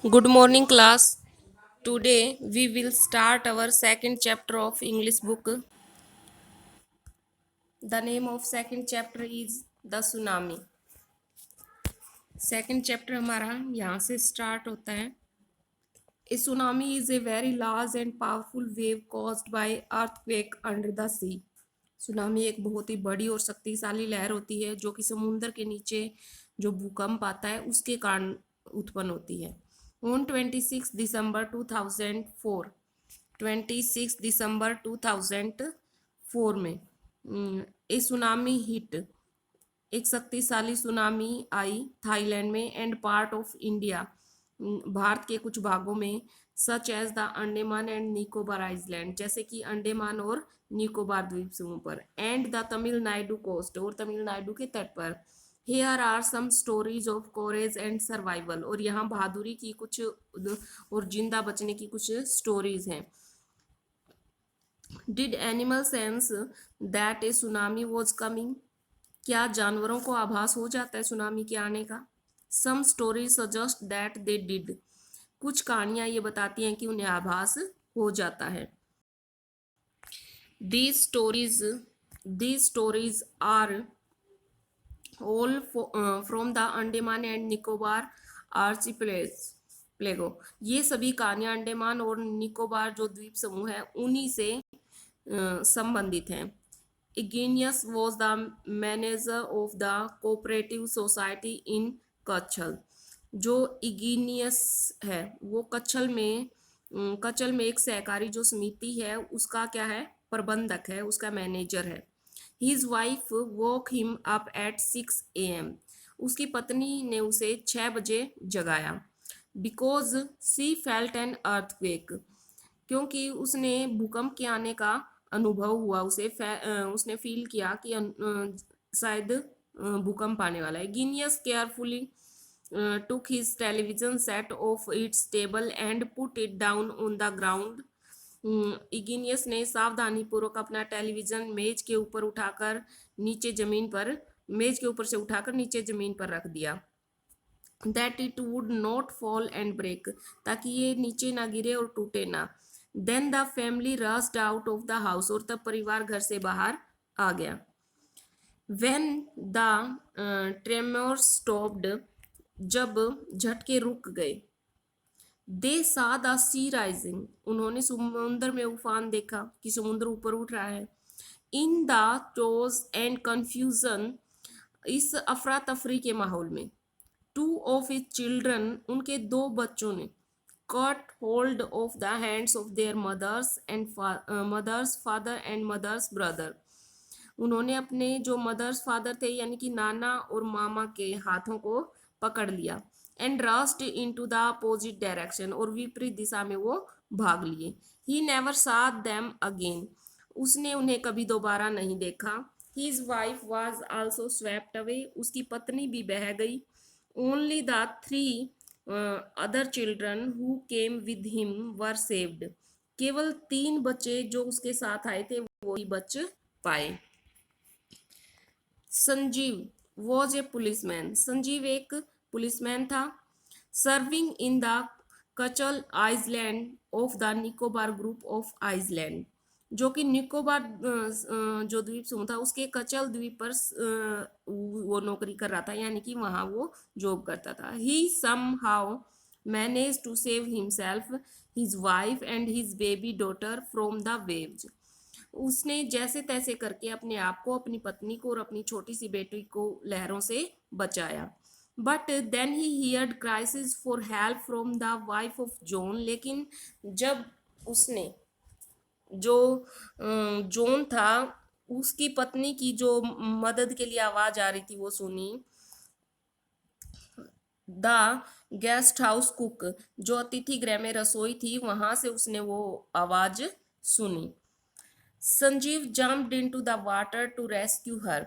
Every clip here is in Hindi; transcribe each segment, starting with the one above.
Good morning, class. Today we will start our second chapter of English book. The name of second chapter is The Tsunami. Second chapter हमारा यहाँ से start होता है. A tsunami is a very large and powerful wave caused by earthquake under the sea. Tsunami एक बहुत ही बड़ी और शक्तिशाली लहर होती है जो कि समुद्र के नीचे जो भूकंप आता है उसके कारण उत्पन्न होती है. On 26 December 2004 26 दिसंबर 2004 में ए सुनामी हिट एक शक्तिशाली सुनामी आई थाईलैंड में and part of India Bharat के कुछ भागों में such as the Andaman and Nicobar island जैसे कि अंडमान और निकोबार द्वीप समूह पर एंड द तमिलनाडु कोस्ट और तमिलनाडु के तट पर. Here are some stories of courage and survival और यहाँ बहादुरी की कुछ और जिंदा बचने की कुछ स्टोरीज हैं. Did animal sense that A tsunami was coming क्या जानवरों को आभास हो जाता है सुनामी के आने का. Some stories suggest that they did कुछ कहानियां ये बताती हैं कि उन्हें आभास हो जाता है. These stories are all from the Andaman and Nicobar archipelago. ये सभी कहानियां अंडमान और निकोबार जो द्वीप समूह है उन्हीं से संबंधित हैं. Ignatius was the manager of the cooperative society in Katchal. जो इग्नियस है वो कच्छल में एक सहकारी जो समिति है उसका क्या है प्रबंधक है उसका मैनेजर है. His wife woke him up at 6 a.m. उसकी पत्नी ने उसे 6 बजे जगाया. Because she felt an earthquake क्योंकि उसने भूकंप के आने का अनुभव हुआ उसने फील किया कि शायद भूकंप आने वाला है. Genius carefully took his television set off its table and put it down on the ground. इगिनियस ने सावधानी पूर्वक अपना टेलीविजन मेज के ऊपर से उठाकर नीचे जमीन पर रख दिया. That it would not fall and break ताकि ये नीचे ना गिरे और टूटे ना. Then the family rushed out of the house और तब परिवार घर से बाहर आ गया. व्हेन द ट्रेमोर्स स्टॉप्ड जब झटके रुक गए. दे सा द सी राइजिंग उन्होंने समुद्र में उफान देखा कि समुद्र ऊपर उठ रहा है. In the toes and confusion इस अफरा तफरी के माहौल में. टू ऑफ हिज चिल्ड्रन उनके 2 बच्चों ने caught hold of the hands of their mother's father and mother's brother. उन्होंने अपने जो मदर्स फादर थे यानी कि नाना और मामा के हाथों को पकड़ लिया. And rushed into the opposite direction और विपरीत दिशा में वो भाग लिए. He never saw them again उसने उन्हें कभी दोबारा नहीं देखा. His wife was also swept away उसकी पत्नी भी बह गई. Only the 3 other children who came with him were saved केवल 3 बच्चे जो उसके साथ आए थे वो ही बच पाए. Sanjeev was a policeman Sanjeev एक पुलिसमैन था. Serving in the Katchal island of the Nicobar group of island जो कि निकोबार जो द्वीप समूह था उसके कचल द्वीप पर वो नौकरी कर रहा था यानी कि वहां वो जॉब करता था. He somehow manage to save himself his wife and his baby daughter from the waves. उसने जैसे तैसे करके अपने आप को अपनी पत्नी को और अपनी छोटी सी बेटी को लहरों से बचाया. But then he heard crisis for help from the wife of John लेकिन जब उसने जो जॉन था उसकी पत्नी की जो मदद के लिए आवाज आ रही थी वो सुनी. द गेस्ट हाउस कुक जो अतिथि गृह में रसोई थी वहां से उसने वो आवाज सुनी. Sanjeev jumped into the water to rescue her.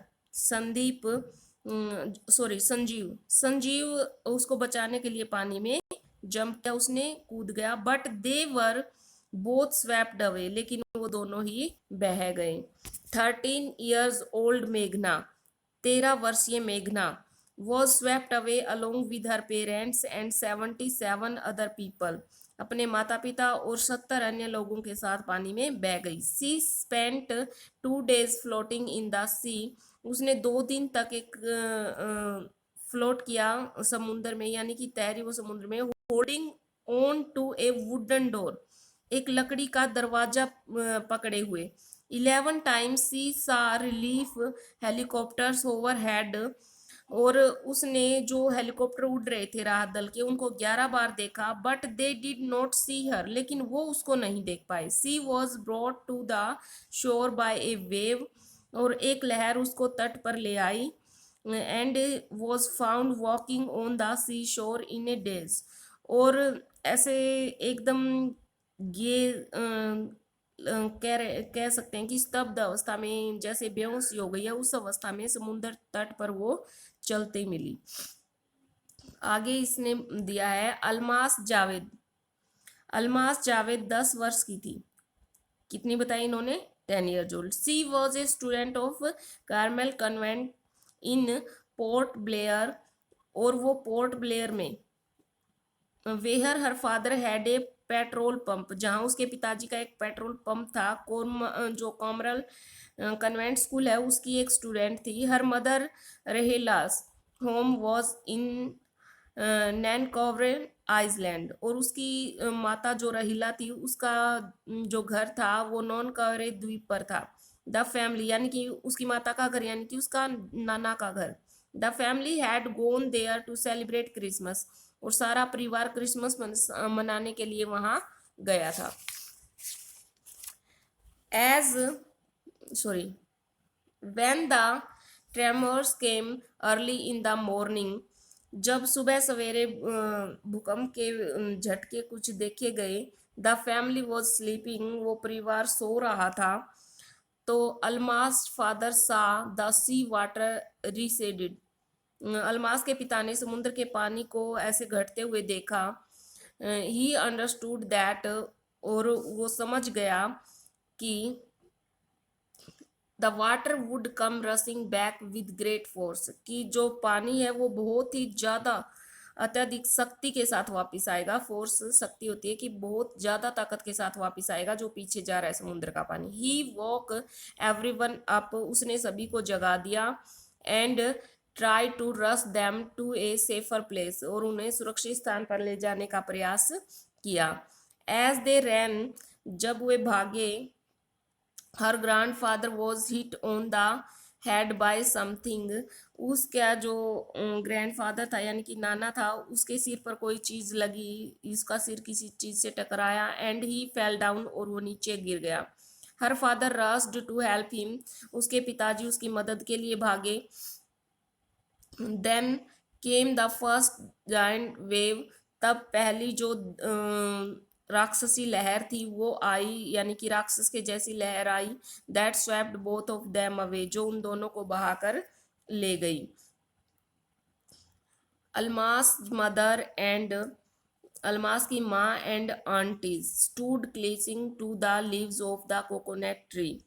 Sanjeev उसको बचाने के लिए पानी में जंप किया उसने कूद गया. But they were both swept away लेकिन वो दोनों ही बह गए. 13 years old मेघना 13 वर्षीय मेघना was swept away along with her parents and 77 other people. अपने माता पिता और 70 अन्य लोगों के साथ पानी में बह गई. She spent 2 days floating in the sea. उसने 2 दिन तक एक फ्लोट किया समुद्र में, यानी कि तैरी वो समुद्र में, holding on to a wooden door, एक लकड़ी का दरवाजा पकड़े हुए. 11 टाइम्स सी सा रिलीफ हेलीकॉप्टर्स ओवरहेड, और उसने जो हेलीकॉप्टर उड़ रहे थे राहत दल के उनको 11 बार देखा. But they did not see her, लेकिन वो उसको नहीं देख पाए. She was brought to the shore by a wave, और एक लहर उसको तट पर ले आई. And was found walking on the sea shore in A days, और ऐसे एकदम ये कह सकते हैं कि स्तब्ध अवस्था में, जैसे बेहोश हो गई है, उस अवस्था में समुद्र तट पर वो चलते मिली. आगे इसने दिया है अलमास जावेद. अलमास जावेद 10 वर्ष की थी. कितनी बताई इन्होंने? 10 years old. She was a student of Carmel convent in port Blair, और वो पोर्ट ब्लेयर में वेहर her father had a petrol pump, जहां उसके पिताजी का एक पेट्रोल पंप था. जो कॉमरल कन्वेंट स्कूल है उसकी एक स्टूडेंट थी. Her mother Rahela's home was in Nancowry island, और उसकी माता जो रहीला थी उसका जो घर था वो नॉन कवरे द्वीप पर था. द फैमिली, यानी कि उसकी माता का घर, यानी कि उसका नाना का घर. The family had gone there to celebrate Christmas, और सारा परिवार क्रिसमस मनाने के लिए वहां गया था. As sorry when the tremors came early in the morning, जब सुबह सवेरे भूकंप के झटके कुछ देखे गए. द फैमिली वॉज स्लीपिंग, वो परिवार सो रहा था. तो अलमास फादर सा द सी वाटर रिसेडेड, अलमास के पिता ने समुद्र के पानी को ऐसे घटते हुए देखा. ही अंडरस्टूड दैट, और वो समझ गया कि the water would come रसिंग back with great force, कि जो पानी है वो बहुत ही ज्यादा अत्यधिक शक्ति के साथ वापस आएगा. फोर्स शक्ति होती है कि बहुत ज्यादा ताकत के साथ वापस आएगा जो पीछे जा रहा है समुद्र का पानी. ही वॉक एवरीवन अप, उसने सभी को जगा दिया. And try to rush them to a safer place, और उन्हें सुरक्षित स्थान पर ले जाने का प्रयास किया. एज दे रैन, जब वे भागे, her grandfather was hit on the head by something, उसका जो ग्रैंडफादर था यानी कि नाना था, उसके सिर पर कोई चीज लगी, इसका सिर किसी चीज से टकराया. एंड ही फेल डाउन, और वो नीचे गिर गया. Her father rushed to help him, उसके पिताजी उसकी मदद के लिए भागे. Then came the first giant wave, तब पहली जो राक्षसी लहर थी वो आई, यानी कि राक्षस के जैसी लहर आई. That swept both of them away, जो उन दोनों को बहाकर ले गई. अलमास मदर एंड, अलमास की माँ and aunts stood clinging to the leaves of the coconut tree,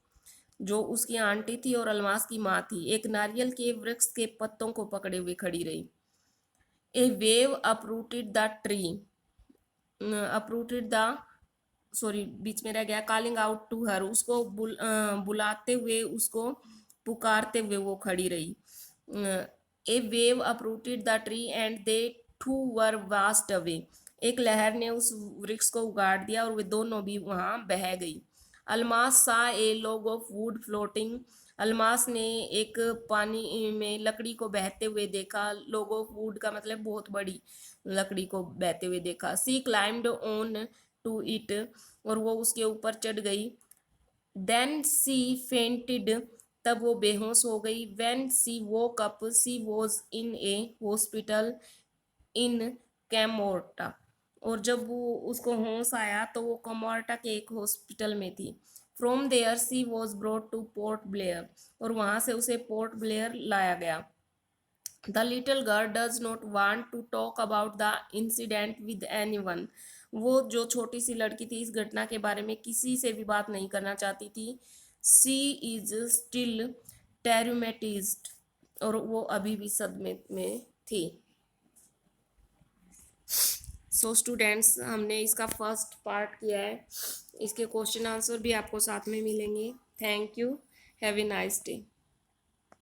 जो उसकी आंटी थी और अलमास की माँ थी, एक नारियल के वृक्ष के पत्तों को पकड़े हुए खड़ी रही. A wave uprooted the tree, uprooted the, sorry बीच में रह गया, कॉलिंग आउट टू हर, उसको बुलाते हुए, उसको पुकारते हुए वो खड़ी रही. A wave uprooted the tree and they too were washed away, एक लहर ने उस वृक्ष को उगाड़ दिया और वे दोनों भी वहां बह गई. Almas saw a log of wood floating, Almas ने एक पानी में लकड़ी को बहते हुए देखा. लॉग ऑफ वुड का मतलब बहुत बड़ी लकड़ी को बहते हुए देखा. सी क्लाइम्ड ऑन टू इट, और वो उसके ऊपर चढ़ गई. देन सी फेंटेड, तब वो बेहोश हो गई. When she woke up she was in a hospital in Kamorta, और जब वो उसको होश आया तो वो कमोर्टा के एक हॉस्पिटल में थी. From there she was brought to Port Blair, और वहां से उसे पोर्ट ब्लेयर लाया गया. The little girl does not want to talk about the incident with anyone, वो जो छोटी सी लड़की थी इस घटना के बारे में किसी से भी बात नहीं करना चाहती थी. सी इज स्टिल टेरुमेटिज्ड, और वो अभी भी सदमे में थी। सो स्टूडेंट्स, हमने इसका फर्स्ट पार्ट किया है। इसके क्वेश्चन आंसर भी आपको साथ में मिलेंगे। Thank you. Have a nice day.